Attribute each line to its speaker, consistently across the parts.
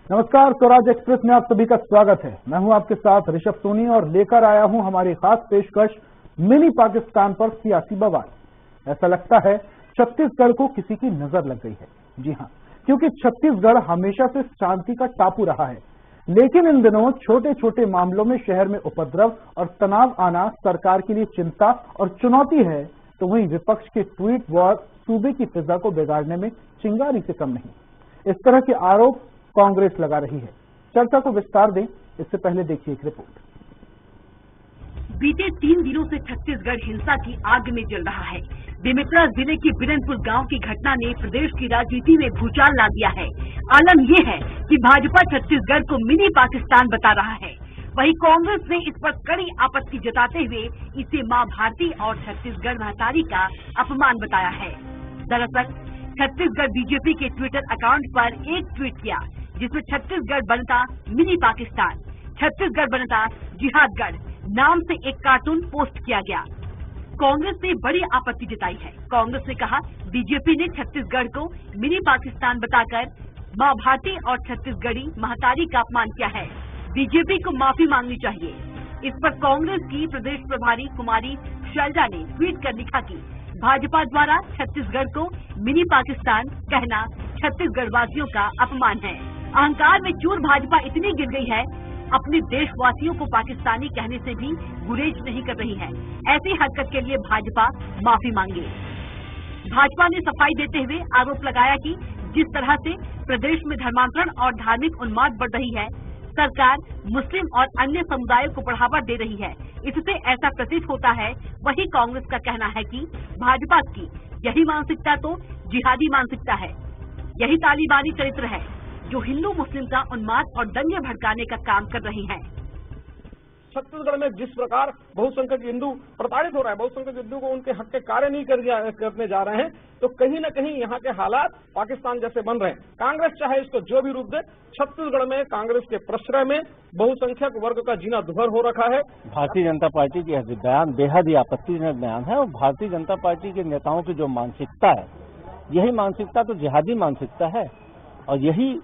Speaker 1: नमस्कार, स्वराज एक्सप्रेस में आप सभी का स्वागत है। मैं हूं आपके साथ ऋषभ सोनी और लेकर आया हूं हमारी खास पेशकश मिनी पाकिस्तान पर सियासी बवाल। ऐसा लगता है छत्तीसगढ़ को किसी की नजर लग गई है। जी हां, क्योंकि छत्तीसगढ़ हमेशा से शांति का टापू रहा है, लेकिन इन दिनों छोटे छोटे मामलों में शहर में उपद्रव और तनाव आना सरकार के लिए चिंता और चुनौती है, तो वहीं विपक्ष के ट्वीट वॉर सूबे की फिजा को बिगाड़ने में चिंगारी से कम नहीं। इस तरह के आरोप कांग्रेस लगा रही है। चर्चा को विस्तार दें, इससे पहले देखिए एक रिपोर्ट।
Speaker 2: बीते 3 दिनों से छत्तीसगढ़ हिंसा की आग में जल रहा है। बेमेतरा जिले के बिरनपुर गांव की घटना ने प्रदेश की राजनीति में भूचाल ला दिया है। आलम यह है कि भाजपा छत्तीसगढ़ को मिनी पाकिस्तान बता रहा है। वहीं कांग्रेस ने इस पर कड़ी आपत्ति जताते हुए इसे मां भारती और छत्तीसगढ़ महतारी का अपमान बताया है। दरअसल छत्तीसगढ़ बीजेपी के ट्विटर अकाउंट पर एक ट्वीट किया, जिसमें छत्तीसगढ़ बनता मिनी पाकिस्तान, छत्तीसगढ़ बनता जिहादगढ़ नाम से एक कार्टून पोस्ट किया गया। कांग्रेस ने बड़ी आपत्ति जताई है। कांग्रेस ने कहा, बीजेपी ने छत्तीसगढ़ को मिनी पाकिस्तान बताकर मां भारती और छत्तीसगढ़ी महतारी का अपमान किया है। बीजेपी को माफी मांगनी चाहिए। इस पर कांग्रेस की प्रदेश प्रभारी कुमारी शैलजा ने ट्वीट कर लिखा कि भाजपा द्वारा छत्तीसगढ़ को मिनी पाकिस्तान कहना छत्तीसगढ़ वासियों का अपमान है। अहंकार में चूर भाजपा इतनी गिर गई है, अपने देशवासियों को पाकिस्तानी कहने से भी गुरेज नहीं कर रही है। ऐसी हरकत के लिए भाजपा माफी मांगे। भाजपा ने सफाई देते हुए आरोप लगाया कि जिस तरह से प्रदेश में धर्मांतरण और धार्मिक उन्माद बढ़ रही है, सरकार मुस्लिम और अन्य समुदायों को बढ़ावा दे रही है, इससे ऐसा प्रतीत होता है। वही कांग्रेस का कहना है कि भाजपा की यही मानसिकता तो जिहादी मानसिकता है, यही तालिबानी चरित्र है, जो हिंदू मुस्लिम का उन्माद और दंगे भड़काने का काम कर रही है।
Speaker 3: छत्तीसगढ़ में जिस प्रकार बहुसंख्यक हिंदू प्रताड़ित हो रहा है, बहुसंख्यक हिंदू को उनके हक के कार्य नहीं करने जा रहे हैं, तो कहीं न कहीं यहाँ के हालात पाकिस्तान जैसे बन रहे हैं। कांग्रेस चाहे इसको जो भी रूप दे, छत्तीसगढ़ में कांग्रेस के प्रश्रय में बहुसंख्यक वर्ग का जीना दुभर हो रखा है।
Speaker 4: भारतीय जनता पार्टी के बयान बेहद ही आपत्तिजनक बयान है और भारतीय जनता पार्टी के नेताओं की जो मानसिकता है, यही मानसिकता तो जिहादी मानसिकता है और यही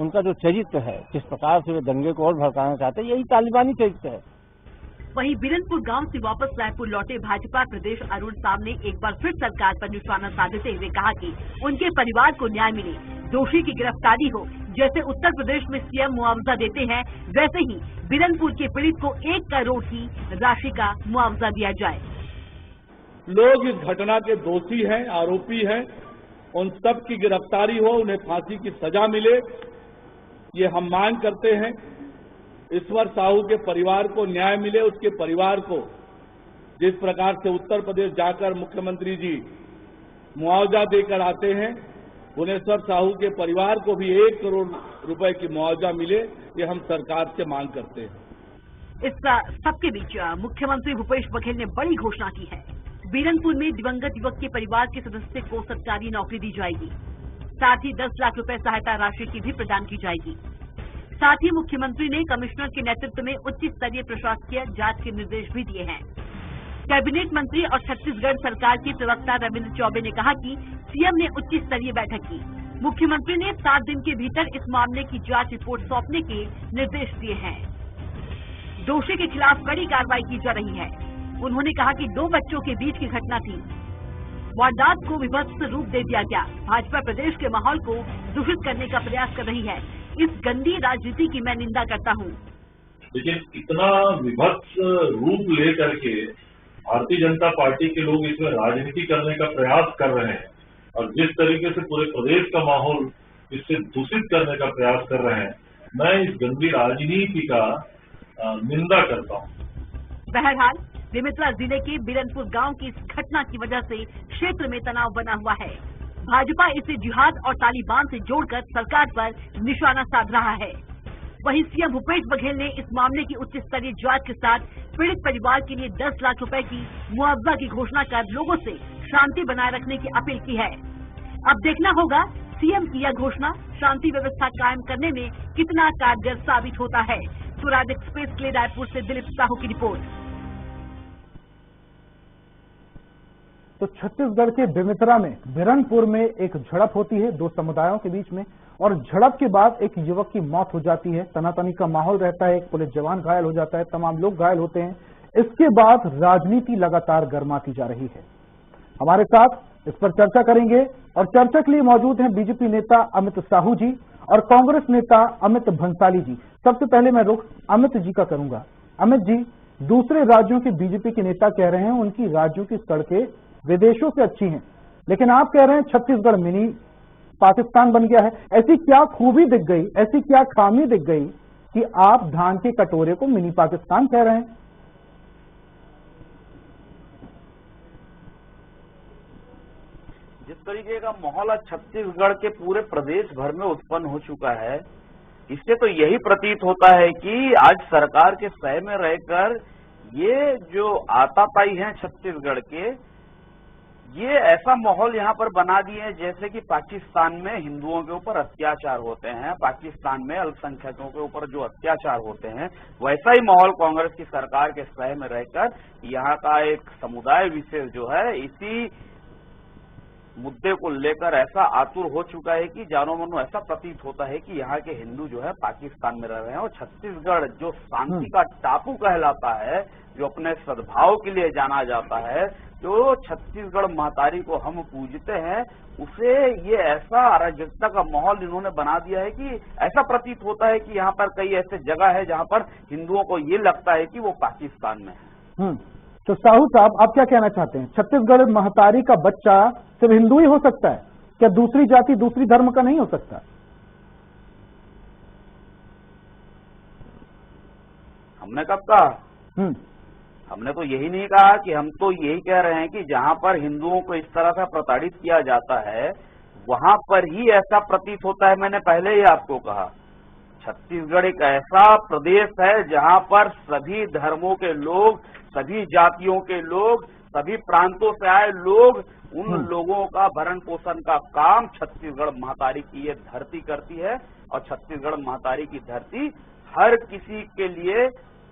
Speaker 4: उनका जो चरित्र है, जिस प्रकार से वे दंगे को और भड़काना चाहते हैं, यही तालिबानी चरित्र है।
Speaker 2: वहीं बिरनपुर गांव से वापस रायपुर लौटे भाजपा प्रदेश अरुण साव ने एक बार फिर सरकार पर निशाना साधते हुए कहा कि उनके परिवार को न्याय मिले, दोषी की गिरफ्तारी हो। जैसे उत्तर प्रदेश में सीएम मुआवजा देते हैं, वैसे ही बिरनपुर के पीड़ित को 1 करोड़ की राशि का मुआवजा दिया जाए।
Speaker 5: लोग इस घटना के दोषी हैं, आरोपी हैं, उन सब की गिरफ्तारी हो, उन्हें फांसी की सजा मिले, ये हम मांग करते हैं। ईश्वर साहू के परिवार को न्याय मिले, उसके परिवार को जिस प्रकार से उत्तर प्रदेश जाकर मुख्यमंत्री जी मुआवजा देकर आते हैं, भुवनेश्वर साहू के परिवार को भी 1 करोड़ रुपए की मुआवजा मिले, ये हम सरकार से मांग करते हैं।
Speaker 2: इस सबके बीच मुख्यमंत्री भूपेश बघेल ने बड़ी घोषणा की है। बिरनपुर में दिवंगत युवक के परिवार के सदस्य को सरकारी नौकरी दी जाएगी, साथ ही 10 लाख रुपए सहायता राशि की भी प्रदान की जाएगी। साथ ही मुख्यमंत्री ने कमिश्नर के नेतृत्व में उच्च स्तरीय प्रशासकीय जांच के निर्देश भी दिए हैं। कैबिनेट मंत्री और छत्तीसगढ़ सरकार के प्रवक्ता रविंद्र चौबे ने कहा कि सीएम ने उच्च स्तरीय बैठक की। मुख्यमंत्री ने 7 दिन के भीतर इस मामले की जांच रिपोर्ट सौंपने के निर्देश दिए हैं। दोषी के खिलाफ कड़ी कार्रवाई की जा रही है। उन्होंने कहा कि 2 बच्चों के बीच की घटना थी, वारदात को विभत्स रूप दे दिया गया। भाजपा प्रदेश के माहौल को दूषित करने का प्रयास कर रही है। इस गंदी राजनीति की मैं निंदा करता हूं।
Speaker 6: लेकिन इतना विभत्स रूप लेकर के भारतीय जनता पार्टी के लोग इसमें राजनीति करने का प्रयास कर रहे हैं और जिस तरीके से पूरे प्रदेश का माहौल इससे दूषित करने का प्रयास कर रहे हैं, मैं इस गंदी राजनीति का निंदा करता हूं।
Speaker 2: बहरहाल बेमेतरा जिले के बिरनपुर गांव की इस घटना की वजह से क्षेत्र में तनाव बना हुआ है। भाजपा इसे जिहाद और तालिबान से जोड़कर सरकार पर निशाना साध रहा है। वहीं सीएम भूपेश बघेल ने इस मामले की उच्च स्तरीय जांच के साथ पीड़ित परिवार के लिए 10 लाख रुपए की मुआवजा की घोषणा कर लोगों से शांति बनाए रखने की अपील की है। अब देखना होगा सीएम की यह घोषणा शांति व्यवस्था कायम करने में कितना कारगर साबित होता है। स्वराज एक्सप्रेस के लिए रायपुर से दिलीप साहू की रिपोर्ट।
Speaker 1: तो छत्तीसगढ़ के बेमेतरा में बिरनपुर में एक झड़प होती है दो समुदायों के बीच में, और झड़प के बाद एक युवक की मौत हो जाती है। तनातनी का माहौल रहता है, एक पुलिस जवान घायल हो जाता है, तमाम लोग घायल होते हैं। इसके बाद राजनीति लगातार गर्माती जा रही है। हमारे साथ इस पर चर्चा करेंगे और चर्चा के लिए मौजूद हैं बीजेपी नेता अमित साहू जी और कांग्रेस नेता अमित भंसाली जी। सबसे पहले मैं रुख अमित जी का करूंगा। अमित जी, दूसरे राज्यों के बीजेपी के नेता कह रहे हैं उनकी राज्यों की सड़कें विदेशों से अच्छी हैं, लेकिन आप कह रहे हैं छत्तीसगढ़ मिनी पाकिस्तान बन गया है। ऐसी क्या खूबी दिख गई, ऐसी क्या खामी दिख गई कि आप धान के कटोरे को मिनी पाकिस्तान कह रहे हैं?
Speaker 7: जिस तरीके का माहौल आज छत्तीसगढ़ के पूरे प्रदेश भर में उत्पन्न हो चुका है, इससे तो यही प्रतीत होता है कि आज सरकार के सह में रहकर ये जो आताताई हैं छत्तीसगढ़ के, ये ऐसा माहौल यहाँ पर बना दिए हैं जैसे कि पाकिस्तान में हिंदुओं के ऊपर अत्याचार होते हैं, पाकिस्तान में अल्पसंख्यकों के ऊपर जो अत्याचार होते हैं, वैसा ही माहौल कांग्रेस की सरकार के सह में रहकर यहाँ का एक समुदाय विशेष जो है इसी मुद्दे को लेकर ऐसा आतुर हो चुका है कि जानो मानो ऐसा प्रतीत होता है कि यहाँ के हिंदू जो है पाकिस्तान में रह रहे हैं। और छत्तीसगढ़ जो शांति का टापू कहलाता है, जो अपने सद्भाव के लिए जाना जाता है, जो छत्तीसगढ़ महतारी को हम पूजते हैं, उसे ये ऐसा अराजकता का माहौल इन्होंने बना दिया है कि ऐसा प्रतीत होता है कि यहाँ पर कई ऐसे जगह है जहाँ पर हिंदुओं को ये लगता है कि वो पाकिस्तान में है।
Speaker 1: तो साहू साहब, आप क्या कहना चाहते हैं? छत्तीसगढ़ महतारी का बच्चा सिर्फ हिंदू ही हो सकता है क्या? दूसरी जाति दूसरी धर्म का नहीं हो सकता?
Speaker 7: हमने कब कहा? हमने तो यही नहीं कहा कि हम तो यही कह रहे हैं कि जहां पर हिंदुओं को इस तरह से प्रताड़ित किया जाता है वहां पर ही ऐसा प्रतीत होता है। मैंने पहले ही आपको कहा, छत्तीसगढ़ एक ऐसा प्रदेश है जहां पर सभी धर्मों के लोग, सभी जातियों के लोग, सभी प्रांतों से आए लोग, उन लोगों का भरण पोषण का काम छत्तीसगढ़ महतारी की ये धरती करती है। और छत्तीसगढ़ महतारी की धरती हर किसी के लिए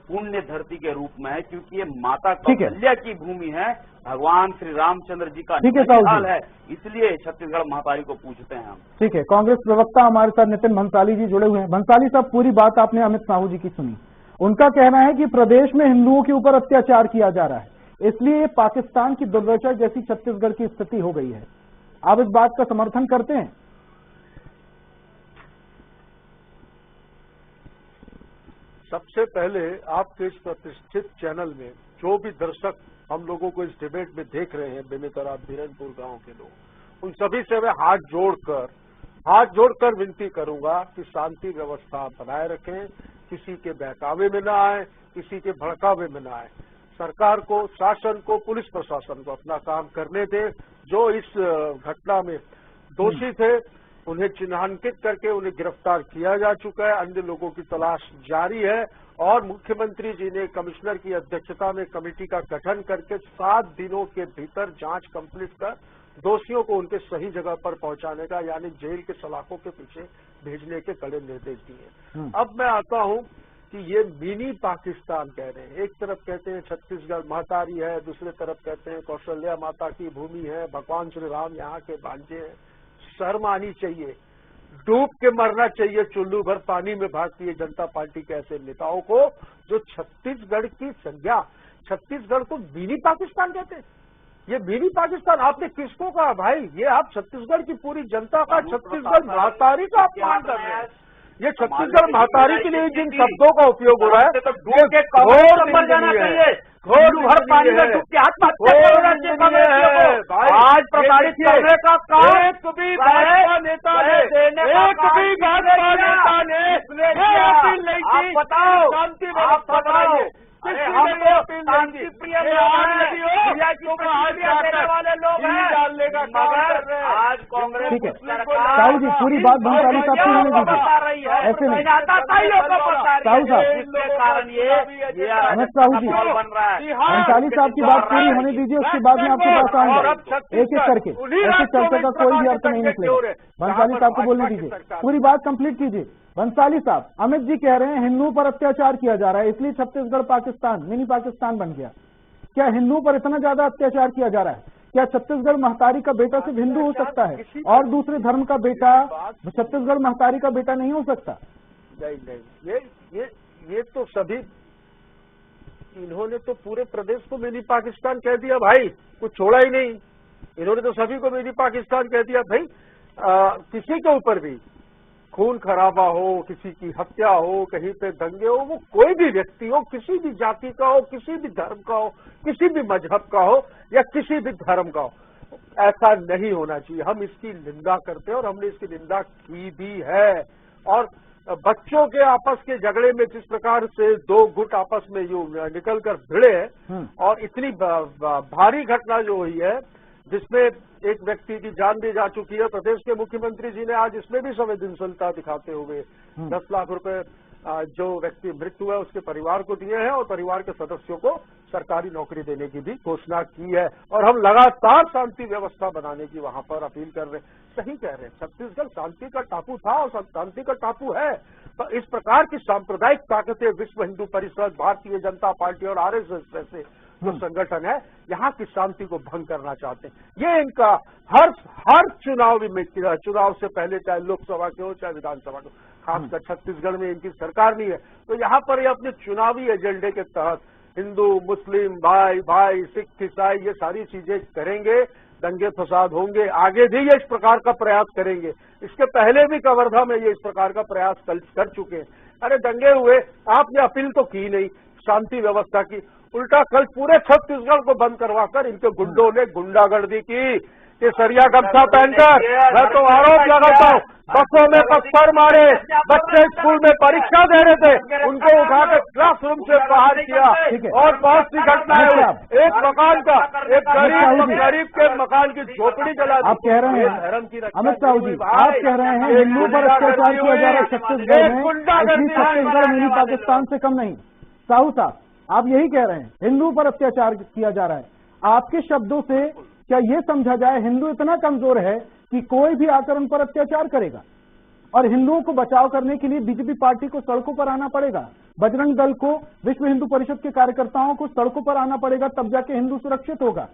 Speaker 7: पुण्य धरती के रूप में है, क्योंकि ये माता कौशल्या की भूमि है, भगवान श्री रामचंद्र जी का स्थल है, इसलिए छत्तीसगढ़ महतारी को पूजते हैं हम। ठीक है,
Speaker 1: कांग्रेस प्रवक्ता हमारे साथ नितिन भंसाली जी जुड़े हुए हैं। भंसाली साहब, पूरी बात आपने अमित साहू जी की सुनी। उनका कहना है कि प्रदेश में हिंदुओं के ऊपर अत्याचार किया जा रहा है, इसलिए पाकिस्तान की दुर्दशा जैसी छत्तीसगढ़ की स्थिति हो गई है। आप इस बात का समर्थन करते हैं?
Speaker 8: सबसे पहले आपके इस प्रतिष्ठित चैनल में जो भी दर्शक हम लोगों को इस डिबेट में देख रहे हैं, बेमेतरा बिरनपुर गांव के लोग, उन सभी से मैं हाथ जोड़कर विनती करूंगा कि शांति व्यवस्था बनाए रखें, किसी के बहकावे में न आए, किसी के भड़कावे में न आए। सरकार को, शासन को, पुलिस प्रशासन को अपना काम करने दें। जो इस घटना में दोषी थे उन्हें चिन्हांकित करके उन्हें गिरफ्तार किया जा चुका है, अन्य लोगों की तलाश जारी है। और मुख्यमंत्री जी ने कमिश्नर की अध्यक्षता में कमेटी का गठन करके 7 दिनों के भीतर जांच कंप्लीट कर दोषियों को उनके सही जगह पर पहुंचाने का, यानी जेल के सलाखों के पीछे भेजने के कड़े निर्देश दिए। अब मैं आता हूं कि ये मिनी पाकिस्तान कह रहे हैं। एक तरफ कहते हैं छत्तीसगढ़ महतारी है, दूसरी तरफ कहते हैं कौशल्या माता की भूमि है, भगवान श्री राम यहाँ के भांजे हैं। शर्म आनी चाहिए, डूब के मरना चाहिए चुल्लू भर पानी में भारतीय जनता पार्टी के ऐसे नेताओं को जो छत्तीसगढ़ की संज्ञा, छत्तीसगढ़ को मिनी पाकिस्तान कहते हैं। ये मिनी पाकिस्तान आपने किसको कहा भाई? ये आप छत्तीसगढ़ की पूरी जनता का, छत्तीसगढ़ महतारी का अपमान कर रहे हैं। ये छत्तीसगढ़ महतारी के लिए जिन शब्दों का उपयोग हो रहा है, तो डूब के घोर जाना चाहिए, घोर भर पानी में डूब के आज प्रताड़ित करने का काम एक भी भाजपा नेता ने, एक भी भाजपा नेता ने अपील नहीं की। बताओ, शांति व्यवस्था बनाइए। शांति प्रिय वाले लोग डालने का काम कर रहे हैं आज कांग्रेस।
Speaker 1: ठीक है साहू जी, पूरी बात भंसाली साहब की होने दीजिए, ऐसे नहीं। साहू साहब,
Speaker 7: कारण ये
Speaker 1: अमित साहू जी, भंसाली साहब की बात पूरी होने दीजिए, उसके बाद में आपके पास आऊंगा एक एक करके। ऐसे चर्चा का कोई भी अर्थ नहीं निकलेगा। भंसाली साहब को बोलने दीजिए, पूरी बात कंप्लीट कीजिए। भंसाली साहब, अमित जी कह रहे हैं हिंदुओं पर अत्याचार किया जा रहा है, इसलिए छत्तीसगढ़ पाकिस्तान, मिनी पाकिस्तान बन गया। क्या हिंदुओं पर इतना ज्यादा अत्याचार किया जा रहा है क्या छत्तीसगढ़ महतारी का बेटा सिर्फ हिंदू हो सकता है और दूसरे धर्म का बेटा छत्तीसगढ़ महतारी का बेटा नहीं हो सकता?
Speaker 8: नहीं, ये तो सभी, इन्होंने तो पूरे प्रदेश को मिनी पाकिस्तान कह दिया भाई, कुछ छोड़ा ही नहीं। इन्होंने तो सभी को मिनी पाकिस्तान कह दिया भाई। किसी के ऊपर भी खून खराबा हो, किसी की हत्या हो, कहीं पे दंगे हो, वो कोई भी व्यक्ति हो, किसी भी जाति का हो, किसी भी धर्म का हो, किसी भी मजहब का हो या किसी भी धर्म का हो, ऐसा नहीं होना चाहिए। हम इसकी निंदा करते हैं और हमने इसकी निंदा की भी है। और बच्चों के आपस के झगड़े में जिस प्रकार से दो गुट आपस में यूं निकल कर भिड़े हैं और इतनी भारी घटना जो हुई है जिसमें एक व्यक्ति की जान भी जा चुकी है, प्रदेश के मुख्यमंत्री जी ने आज इसमें भी संवेदनशीलता दिखाते हुए 10 लाख रुपए जो व्यक्ति मृत्यु है उसके परिवार को दिए हैं और परिवार के सदस्यों को सरकारी नौकरी देने की भी घोषणा की है। और हम लगातार शांति व्यवस्था बनाने की वहां पर अपील कर रहे हैं। सही कह रहे हैं, छत्तीसगढ़ शांति का टापू था और शांति का टापू है। तो इस प्रकार की सांप्रदायिक ताकतें विश्व हिंदू परिषद, भारतीय जनता पार्टी और आरएसएस जैसे जो संगठन है यहाँ की शांति को भंग करना चाहते हैं। ये इनका हर चुनाव से पहले, चाहे लोकसभा के हो चाहे विधानसभा के हो, खासकर छत्तीसगढ़ में इनकी सरकार नहीं है तो यहाँ पर ये अपने चुनावी एजेंडे के तहत हिंदू मुस्लिम भाई सिख ईसाई ये सारी चीजें करेंगे, दंगे फसाद होंगे, आगे भी ये इस प्रकार का प्रयास करेंगे। इसके पहले भी कवर्धा में ये इस प्रकार का प्रयास कर चुके हैं। अरे दंगे हुए, आपने अपील तो की नहीं शांति व्यवस्था की, उल्टा कल पूरे छत्तीसगढ़ को बंद करवाकर इनके गुंडों ने गुंडागर्दी की। केसरिया गमछा पहनकर मैं तो आरोप लगाता हूँ, बसों में पत्थर मारे, बच्चे स्कूल में परीक्षा दे रहे थे उनको उठाकर क्लासरूम से बाहर किया और बहुत सी घटनाएं हुई। एक मकान का, एक गरीब के मकान की झोपड़ी जला दी।
Speaker 1: आप कह रहे हैं धर्म की अमित शाह जी, आप कह रहे हैं हिंदू पर अत्याचार किया जा रहा है छत्तीसगढ़ में, इसलिए छत्तीसगढ़ मिनी पाकिस्तान से कम नहीं। साहू साहब, आप यही कह रहे हैं हिंदू पर अत्याचार किया जा रहा है। आपके शब्दों से क्या ये समझा जाए हिंदू इतना कमजोर है कि कोई भी आकर उन पर अत्याचार करेगा और हिंदुओं को बचाव करने के लिए बीजेपी पार्टी को सड़कों पर आना पड़ेगा, बजरंग दल को, विश्व हिंदू परिषद के कार्यकर्ताओं को सड़कों पर आना पड़ेगा, तब जाके हिंदू सुरक्षित होगा?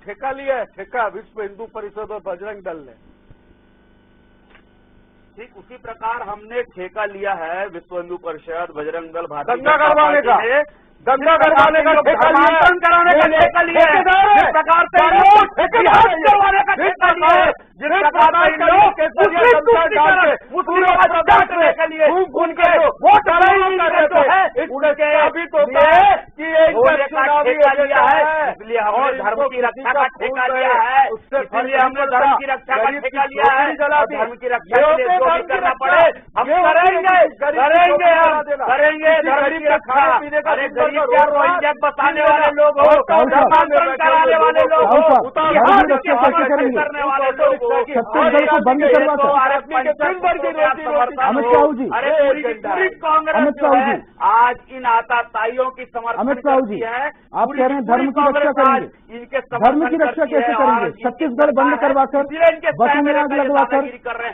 Speaker 8: ठेका लिया है, ठेका विश्व हिंदू परिषद और बजरंग दल ने।
Speaker 7: ठीक उसी प्रकार हमने ठेका लिया है विश्व हिंदू परिषद, बजरंग दल, भारतीय
Speaker 8: दंगा करवाने का ठेका लिया,
Speaker 7: कराने का ठेका लिया है। जिस प्रकार से करवाने का ठेका लिया है, जिस प्रकार से लोग उनके वोट उनके अभी तो ठेका लिया है, इसलिए हमने धर्म की रक्षा का ठेका लिया है। इसलिए हमने धर्म की रक्षा का ठेका लिया है। धर्म की रक्षा के लिए जो भी करना पड़े हम करेंगे धर्म की रक्षा। अरे गरीब क्या बताने वाले लोग हो, कराने वाले लोग हो, करने वाले लोग हो,
Speaker 1: छत्तीसगढ़ को बंद करवा अमित शाह जी,
Speaker 7: अरे पूरी कांग्रेस जो है आज इन आताताइयों की समर्थन
Speaker 1: अमित शाह जी, आप कह रहे हैं धर्म की रक्षा करेंगे,
Speaker 7: इनके
Speaker 1: धर्म की रक्षा कैसे करेंगे? छत्तीसगढ़ बंद करवाकर, बसों में आग लगवाकर,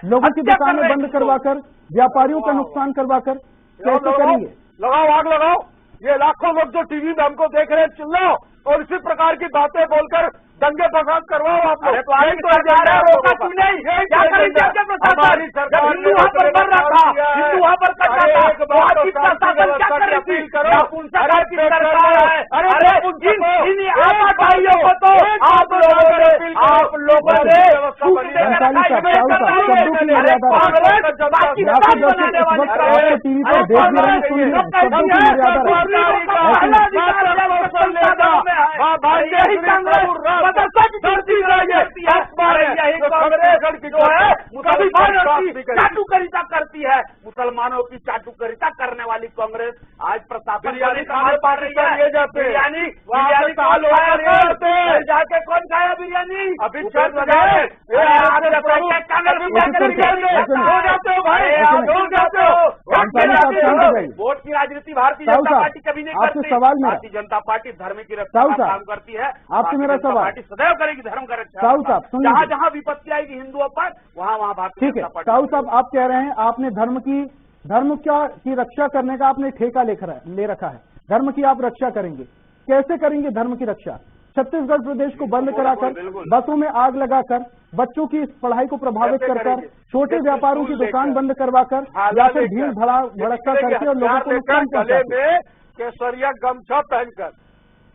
Speaker 1: लोगों की दुकानें बंद करवाकर, व्यापारियों का नुकसान करवाकर कैसे करेंगे?
Speaker 8: लगाओ, आग लगाओ। ये लाखों लोग जो टीवी में हमको देख रहे हैं चिल्लाओ और इसी प्रकार की बातें बोलकर दंगे फसाद करवाओ आप लोग।
Speaker 7: तो आगे तो रोका क्यों नहीं? क्या करेंगे
Speaker 8: हमारी सरकार
Speaker 7: हिंदू वहाँ पर कर रहा था, हिंदू वहाँ पर कर रहा था, आपकी प्रशासन क्या कर रही थी? सरकार की सरकार है। अरे इन आताताइयों को तो आप लोगों ने छूट देकर चाटुकरिता करती है, मुसलमानों की चाटुकरिता करने वाली कांग्रेस आज प्रशासन संभाल पा रही है। बिरयानी जाके कौन खाया बिरयानी? अभी वोट की राजनीति भारतीय जनता पार्टी कभी नहीं करती। भारतीय जनता पार्टी धर्म की रक्षा का काम करती है।
Speaker 1: आपसे मेरा सवाल,
Speaker 7: पार्टी सदैव करेगी धर्म का रक्षा।
Speaker 1: साहू साहब,
Speaker 7: जहाँ जहाँ विपत्ति आएगी हिंदुओं पर वहाँ भारतीय
Speaker 1: जनता पार्टी। साहू साहब, आप कह रहे हैं आपने धर्म की रक्षा करने का आपने ठेका ले रखा है, धर्म की आप रक्षा करेंगे, कैसे करेंगे धर्म की रक्षा? छत्तीसगढ़ प्रदेश को बंद कराकर, बसों में आग लगाकर, बच्चों की पढ़ाई को प्रभावित कर, छोटे व्यापारों की दुकान बंद करवाकर या फिर भीड़ भड़का करके और लोगों को नुकसान पहुंचाकर,
Speaker 8: केसरिया गमछा पहनकर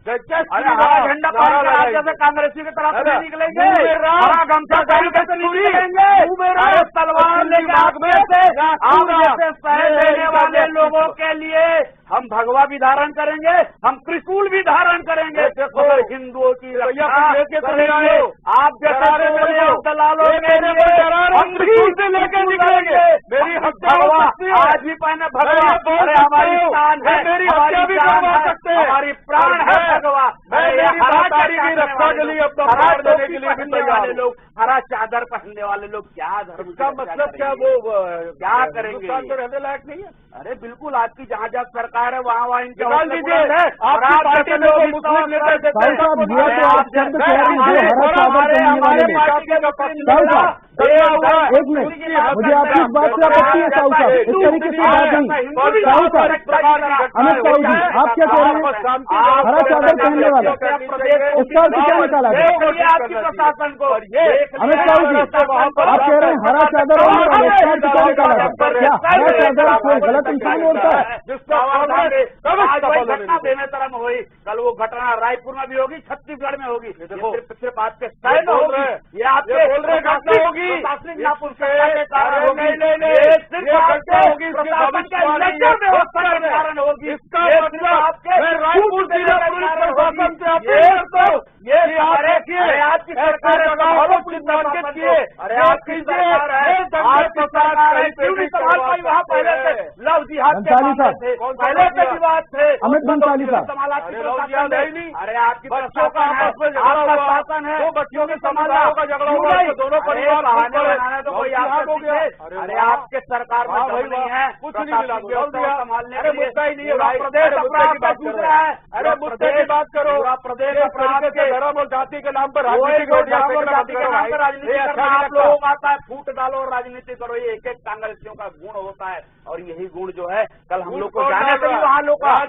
Speaker 7: हरा झंडा फहराकर जैसे कांग्रेसी की तरफ नहीं निकलेंगे, हरा गमछा पहन के निकलेंगे, अरे तलवार लेके आग में से आग जैसे सह देने वाले लोगों के लिए हम भगवा भी धारण करेंगे, हम त्रिशूल भी धारण करेंगे। और हिंदुओं की रक्षा करेंगे। आप जैसे दलालों के लिए हम त्रिशूल से लेकर निकलेंगे। मेरी भगवा आज भी पहने भगवा, अरे हमारी शान है, हमारी जान है, हमारी प्राण है भगवा।
Speaker 8: की रक्षा के लिए अपना प्राण देने के लिए
Speaker 7: पहनने वाले लोग, हरा चादर पहनने वाले लोग क्या धर्म
Speaker 8: का मतलब क्या, वो
Speaker 7: क्या करेंगे?
Speaker 8: रहने लायक नहीं है।
Speaker 7: अरे बिल्कुल, आपकी जहाँ जहाँ सरकार है वहाँ इनके
Speaker 8: निकाल दीजिए। आपकी पार्टी में वो मुस्लिम नेता
Speaker 1: हमारे पार्टी के एक मिनट, मुझे आपकी इस बात से आपत्ति है साहू साहब, इस तरीके से बात नहीं। साहू साहब, अमित साहू जी, आप क्या कह रहे हैं? हरा चादर पहनने वाला इसका अर्थ क्या निकाला गया?
Speaker 7: आपकी प्रशासन को
Speaker 1: अमित साहू जी, आप कह रहे हैं हरा चादर और इसका अर्थ क्या निकाला गया? क्या हरा चादर कोई गलत इंसान होता है?
Speaker 7: घटना बेमेतरा में हुई, कल वो घटना रायपुर में भी होगी, छत्तीसगढ़ में होगी। सिर्फ आपके साइड में होगी, ये आपके बोल रहे घटना होगी प्रशासनिक लापरवाही के कारण होगी, सिर्फ आपके प्रशासन के लेक्चर में कारण होगी। इसका मतलब आपके रायपुर जिला पुलिस प्रशासन से अपील करता हूं, ये आपकी सरकार है, अरे आपकी सरकार है, आपकी सरकार है, क्यों नहीं संभाल पाई? वहाँ पहले से लव जिहाद के मामले थे, पहले से विवाद थे,
Speaker 1: अमित बंसाली साहब,
Speaker 7: अरे आपकी बच्चों का आपका शासन है, वो बच्चों के संभाला होगा, झगड़ा होगा, दोनों परिवार बहाने बनाना तो कोई आप हो गया। अरे आपके सरकार में दम नहीं है, कुछ नहीं मिला संभालने के लिए, मुद्दा ही नहीं है, प्रदेश अपराध का दूसरा है। अरे मुद्दे की बात करो, प्रदेश अपराध के धर्म और जाति के नाम पर राजनीति करना आप लोगों का आता है, फूट डालो और राजनीति करो, ये एक एक कांग्रेसियों का गुण होता है। और यही गुण जो है कल हम लोग को जाने से ही वहाँ लोग वहाँ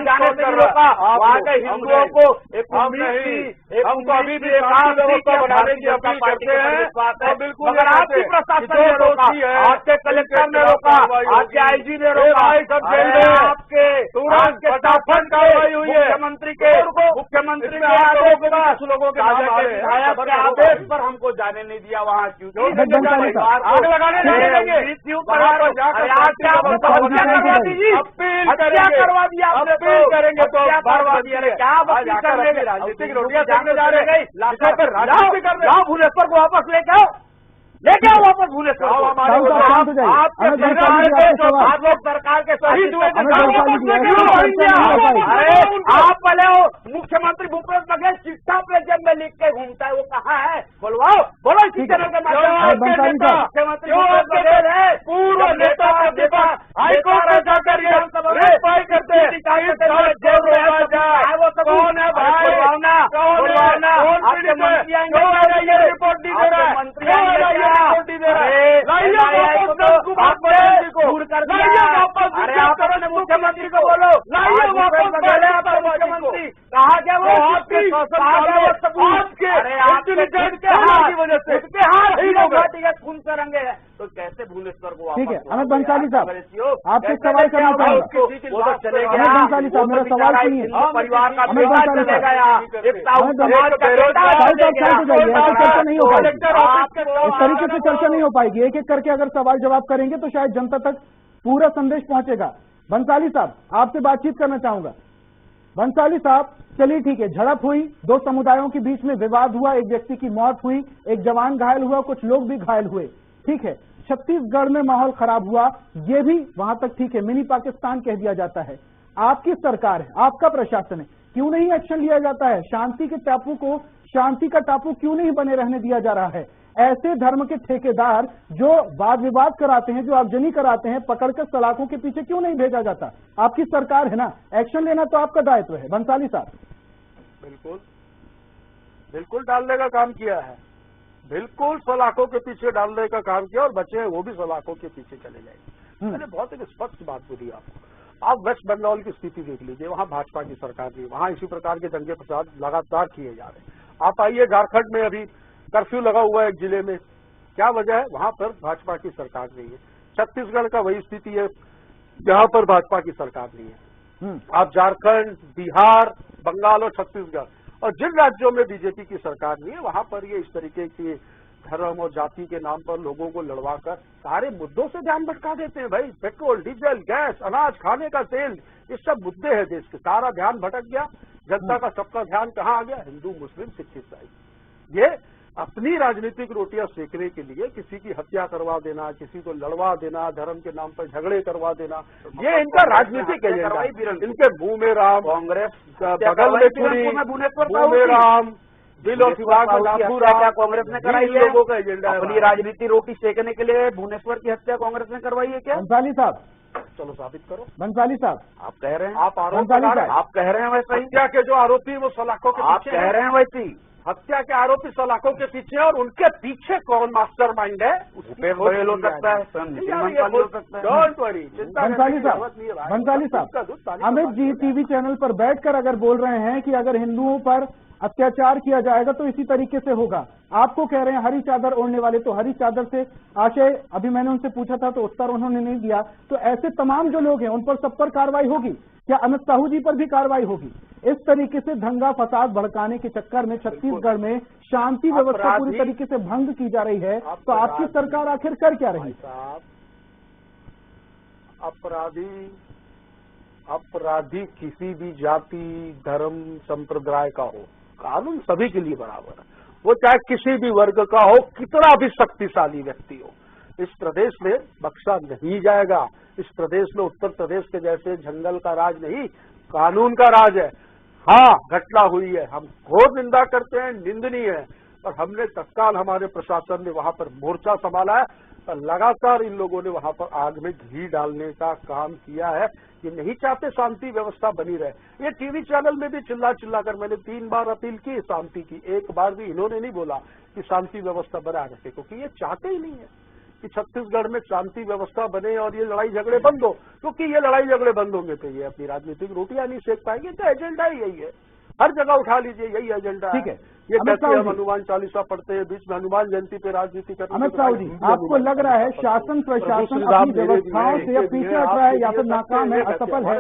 Speaker 7: जाने से ही रोका, वहाँ के हिंदुओं को एक उम्मीद थी, हमको अभी भी व्यवस्था बनाने की अपील करते हैं। बिल्कुल, मगर आपकी प्रशासन ने रोका, आपके कलेक्टर ने रोका, आपके आईजी ने रोका, आपके फटाफट कार्रवाई हुई है। मुख्यमंत्री के आदेश पर हमको जाने नहीं दिया वहाँ, क्योंकि आग लगाने नहीं देंगे। हत्या करवा दिया, अपील करेंगे तो करवा दिया, क्या अपील करेंगे? राजनीतिक रोटियां देखने जा रहे हैं, भुवनेश्वर को वापस लेके आओ, वापस भुवनेश्वर। आप लोग सरकार के शहीद हुए, आप पहले वो मुख्यमंत्री भूपेश बघेल चिट्ठा पे जेब में लिख के घूमता है, वो कहाँ है? बोलवाओ, बोलो इसी चैनल के माध्यम से। मुख्यमंत्री भूपेश बघेल है, पूर्व नेता हाईकोर्ट में जाकर करते हैं, कौन है भाई? आपके मंत्री आएंगे, रिपोर्ट नहीं दे रहा है, मंत्री आएंगे, दूर कर दिया। अरे आप अपने मुख्यमंत्री को बोलो, मुख्यमंत्री कहा गया वो खून से रंगे है, तो कैसे भुवनेश्वर को?
Speaker 1: ठीक है, अमित बंसाली साहब, आपसे सवाल करना चाहूँगा।
Speaker 7: चले गया
Speaker 1: अमित बंसाली साहब, मेरा सवाल सुनिए।
Speaker 7: परिवार का
Speaker 1: अमित बंसाली
Speaker 7: चले गया,
Speaker 1: चर्चा नहीं हो पाएगी, इस तरीके से चर्चा नहीं हो पाएगी। एक एक करके अगर सवाल जवाब करेंगे तो शायद जनता तक पूरा संदेश पहुंचेगा। बंसाली साहब, आपसे बातचीत करना चाहूंगा। बंसाली साहब, चलिए ठीक है, झड़प हुई, दो समुदायों के बीच में विवाद हुआ, एक व्यक्ति की मौत हुई, एक जवान घायल हुआ, कुछ लोग भी घायल हुए, ठीक है। छत्तीसगढ़ में माहौल खराब हुआ, ये भी वहां तक ठीक है, मिनी पाकिस्तान कह दिया जाता है। आपकी सरकार है, आपका प्रशासन है, क्यों नहीं एक्शन लिया जाता है? शांति के टापू को शांति का टापू क्यों नहीं बने रहने दिया जा रहा है? ऐसे धर्म के ठेकेदार जो वाद विवाद कराते हैं, जो आगजनी कराते हैं, पकड़कर सलाखों के पीछे क्यों नहीं भेजा जाता? आपकी सरकार है ना, एक्शन लेना तो आपका दायित्व है। बंसाली साहब,
Speaker 8: बिल्कुल डालने का काम किया है, बिल्कुल सलाखों के पीछे डालने का काम किया, और बच्चे हैं वो भी सलाखों के पीछे चले जाएंगे। मैंने बहुत एक स्पष्ट बात बोली आपको। आप वेस्ट बंगाल की स्थिति देख लीजिए, वहां भाजपा की सरकार थी, वहां इसी प्रकार के दंगे फसाद लगातार किए जा रहे हैं। आप आइए झारखंड में, अभी कर्फ्यू लगा हुआ है एक जिले में, क्या वजह है? वहां पर भाजपा की सरकार नहीं है। छत्तीसगढ़ का वही स्थिति है, जहां पर भाजपा की सरकार नहीं है। आप झारखंड, बिहार, बंगाल और छत्तीसगढ़ और जिन राज्यों में बीजेपी की सरकार नहीं है, वहां पर ये इस तरीके की धर्म और जाति के नाम पर लोगों को लड़वाकर सारे मुद्दों से ध्यान भटका देते हैं। भाई, पेट्रोल, डीजल, गैस, अनाज, खाने का तेल, ये सब मुद्दे हैं देश के। सारा ध्यान भटक गया, जनता का सबका ध्यान कहाँ आ गया? हिंदू, मुस्लिम, सिख, ईसाई। ये अपनी राजनीतिक रोटियां सेकने के लिए किसी की हत्या करवा देना, किसी को लड़वा देना, धर्म के नाम पर झगड़े करवा देना, ये इनका राजनीतिक एजेंडा। इनके मुंह में राम,
Speaker 7: कांग्रेस
Speaker 8: बगल में पूरी, मुंह में राम, बिल और विभाग में
Speaker 7: क्या कांग्रेस ने कराई है?
Speaker 8: लोगों का एजेंडा है।
Speaker 7: अपनी राजनीति रोटी सेकने के लिए भुवनेश्वर की हत्या कांग्रेस ने करवाई है क्या?
Speaker 1: बंसाली साहब,
Speaker 8: चलो साबित करो।
Speaker 1: बंसाली साहब,
Speaker 7: आप कह रहे हैं,
Speaker 8: आप आरोप लगा रहे हैं,
Speaker 7: आप कह रहे हैं वैसा ही।
Speaker 8: हत्या के जो आरोपी वो सलाखों के
Speaker 7: आप
Speaker 8: पीछे
Speaker 7: कह रहे हैं वैसे ही।
Speaker 8: हत्या के आरोपी सलाखों के पीछे, और उनके पीछे कौन मास्टरमाइंड है?
Speaker 7: भूपेश बघेल हो सकता है, हो सकता है।
Speaker 8: डोंट वरी, चिंता
Speaker 1: बंसाली साहब, अमित जी टीवी चैनल पर बैठकर अगर बोल रहे हैं कि अगर हिंदुओं पर अत्याचार किया जाएगा तो इसी तरीके से होगा। आपको कह रहे हैं हरी चादर ओढ़ने वाले, तो हरी चादर से आशय, अभी मैंने उनसे पूछा था तो उत्तर उन्होंने नहीं दिया। तो ऐसे तमाम जो लोग हैं उन पर सब पर कार्रवाई होगी क्या? अमित साहू जी पर भी कार्रवाई होगी? इस तरीके से दंगा फसाद भड़काने के चक्कर में छत्तीसगढ़ में शांति व्यवस्था पूरी तरीके से भंग की जा रही है, तो आपकी सरकार आखिर कर क्या रही है?
Speaker 8: अपराधी किसी भी जाति, धर्म, संप्रदाय का हो, कानून सभी के लिए बराबर है। वो चाहे किसी भी वर्ग का हो, कितना भी शक्तिशाली व्यक्ति हो, इस प्रदेश में बख्शा नहीं जाएगा। इस प्रदेश में उत्तर प्रदेश के जैसे जंगल का राज नहीं, कानून का राज है। हाँ, घटना हुई है, हम घोर निंदा करते हैं, निंदनीय है, और हमने तत्काल, हमारे प्रशासन ने वहां पर मोर्चा संभाला है और लगातार इन लोगों ने वहां पर आग में घी डालने का काम किया है। ये नहीं चाहते शांति व्यवस्था बनी रहे। ये टीवी चैनल में भी चिल्ला कर मैंने 3 बार अपील की शांति की, एक बार भी इन्होंने नहीं बोला कि शांति व्यवस्था बना रखे, क्योंकि ये चाहते ही नहीं है कि छत्तीसगढ़ में शांति व्यवस्था बने और ये लड़ाई झगड़े बंद हो, क्योंकि ये लड़ाई झगड़े बंद होंगे तो ये अपनी राजनीतिक रोटियां नहीं सेक पाएंगे। तो एजेंडा ही यही है, हर जगह उठा लीजिए, यही एजेंडा है।
Speaker 1: ठीक है,
Speaker 8: ये कहते हैं हम हनुमान चालीसा पढ़ते हैं, बीच में हनुमान जयंती पे राजनीति करते हैं।
Speaker 1: अमित साहू जी, आपको लग रहा है शासन प्रशासन अपनी व्यवस्थाओं से या पीछे हट रहा है या फिर नाकाम है, असफल है?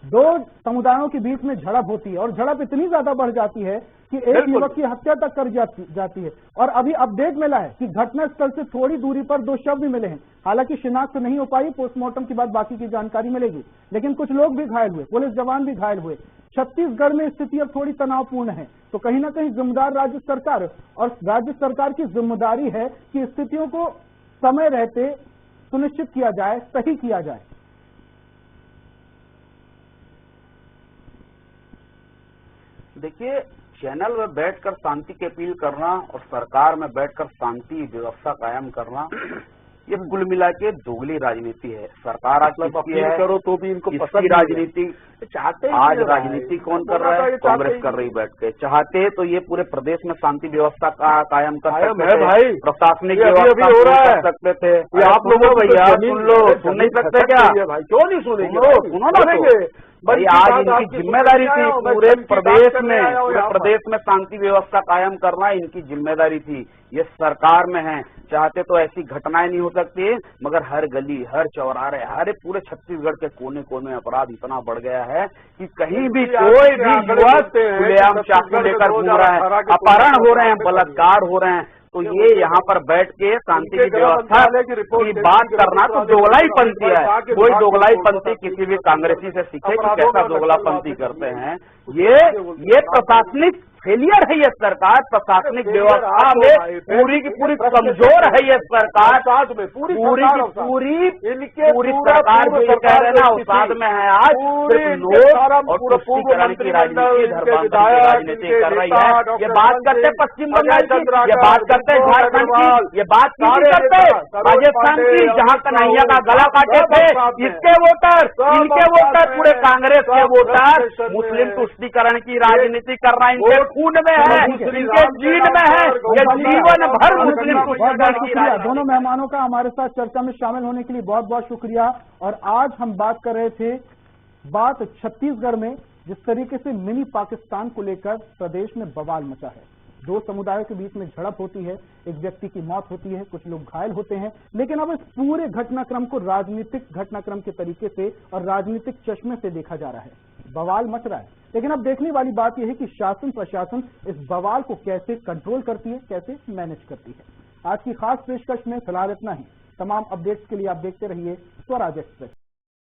Speaker 1: दो समुदायों के बीच में झड़प होती है और झड़प इतनी ज्यादा बढ़ जाती है कि एक युवक की हत्या तक कर जाती है। और अभी अपडेट मिला है कि घटनास्थल से थोड़ी दूरी पर 2 शव भी मिले हैं। हालांकि शिनाख्त नहीं हो पाई, पोस्टमार्टम के बाद बाकी की जानकारी मिलेगी, लेकिन कुछ लोग भी घायल हुए, पुलिस जवान भी घायल हुए। छत्तीसगढ़ में स्थिति अब थोड़ी तनावपूर्ण है, तो कहीं ना कहीं जिम्मेदार राज्य सरकार, और राज्य सरकार की जिम्मेदारी है कि स्थितियों को समय रहते सुनिश्चित किया जाए, सही किया जाए।
Speaker 7: देखिए, चैनल में बैठकर शांति की अपील करना और सरकार में बैठकर शांति व्यवस्था कायम करना, ये कुल मिला के दोगली राजनीति है। सरकार आज किसकी है,
Speaker 8: करो तो भी इनको
Speaker 7: इसकी राजनीति चाहते। आज राजनीति कौन कर रहा है? कांग्रेस कर रही बैठ के। चाहते तो ये पूरे प्रदेश में शांति व्यवस्था का कायम कर सकते थे,
Speaker 8: भाई
Speaker 7: प्रशासनिक व्यवस्था कर सकते थे।
Speaker 8: आप लोगों
Speaker 7: भैया सुन लो, सुन नहीं सकते क्या?
Speaker 8: भाई क्यों नहीं सुनेंगे?
Speaker 7: सुनो ना, भाई आज इनकी जिम्मेदारी थी पूरे प्रदेश में शांति व्यवस्था कायम करना, इनकी जिम्मेदारी थी। ये सरकार में है, चाहते तो ऐसी घटनाएं नहीं हो सकती, मगर हर गली, हर चौराहे, हर पूरे छत्तीसगढ़ के कोने कोने में अपराध इतना बढ़ गया है कि कहीं भी कोई भी युवक खुलेआम चाकू लेकर घूम रहा है, अपहरण हो रहे हैं, बलात्कार हो रहे हैं। तो ये यहाँ पर बैठ के शांति की व्यवस्था की बात करना तो दोगलाईपंथी है। कोई दोगलाईपंथी किसी भी कांग्रेसी से सीखे कि कैसा दोगलापंथी करते हैं। ये प्रशासनिक फेलियर है ये सरकार, प्रशासनिक व्यवस्था में पूरी की पूरी कमजोर है ये सरकार, पूरी सरकार जो ये कह रहे हैं ना उसाद में है। आज सिर्फ लोग और तुष्टीकरण की राजनीति, धर्मांतरण की राजनीति कर रही है। ये बात करते पश्चिम बंगाल की, ये बात करते झारखंड की, ये बात नहीं करते राजस्थान की, जहाँ कन्हैया का गला काटे थे इसके वोटर, इनके वोटर, पूरे कांग्रेस के वोटर मुस्लिम तुष्टीकरण की राजनीति कर रहे हैं। इनके खून में है, इनके जीन में है, ये जीवन भर मुस्लिम तुष्टीकरण की राजनीति।
Speaker 1: दोनों मेहमानों का हमारे साथ चर्चा में शामिल होने के लिए बहुत बहुत शुक्रिया। और आज हम बात कर रहे थे बात छत्तीसगढ़ में जिस तरीके से मिनी पाकिस्तान को लेकर प्रदेश में बवाल मचा है, दो समुदायों के बीच में झड़प होती है, एक व्यक्ति की मौत होती है, कुछ लोग घायल होते हैं, लेकिन अब इस पूरे घटनाक्रम को राजनीतिक घटनाक्रम के तरीके से और राजनीतिक चश्मे से देखा जा रहा है। बवाल मच रहा है, लेकिन अब देखने वाली बात यह है कि शासन प्रशासन इस बवाल को कैसे कंट्रोल करती है, कैसे मैनेज करती है। आज की खास पेशकश में फिलहाल इतना ही। तमाम अपडेट्स के लिए आप देखते रहिए स्वराज एक्सप्रेस।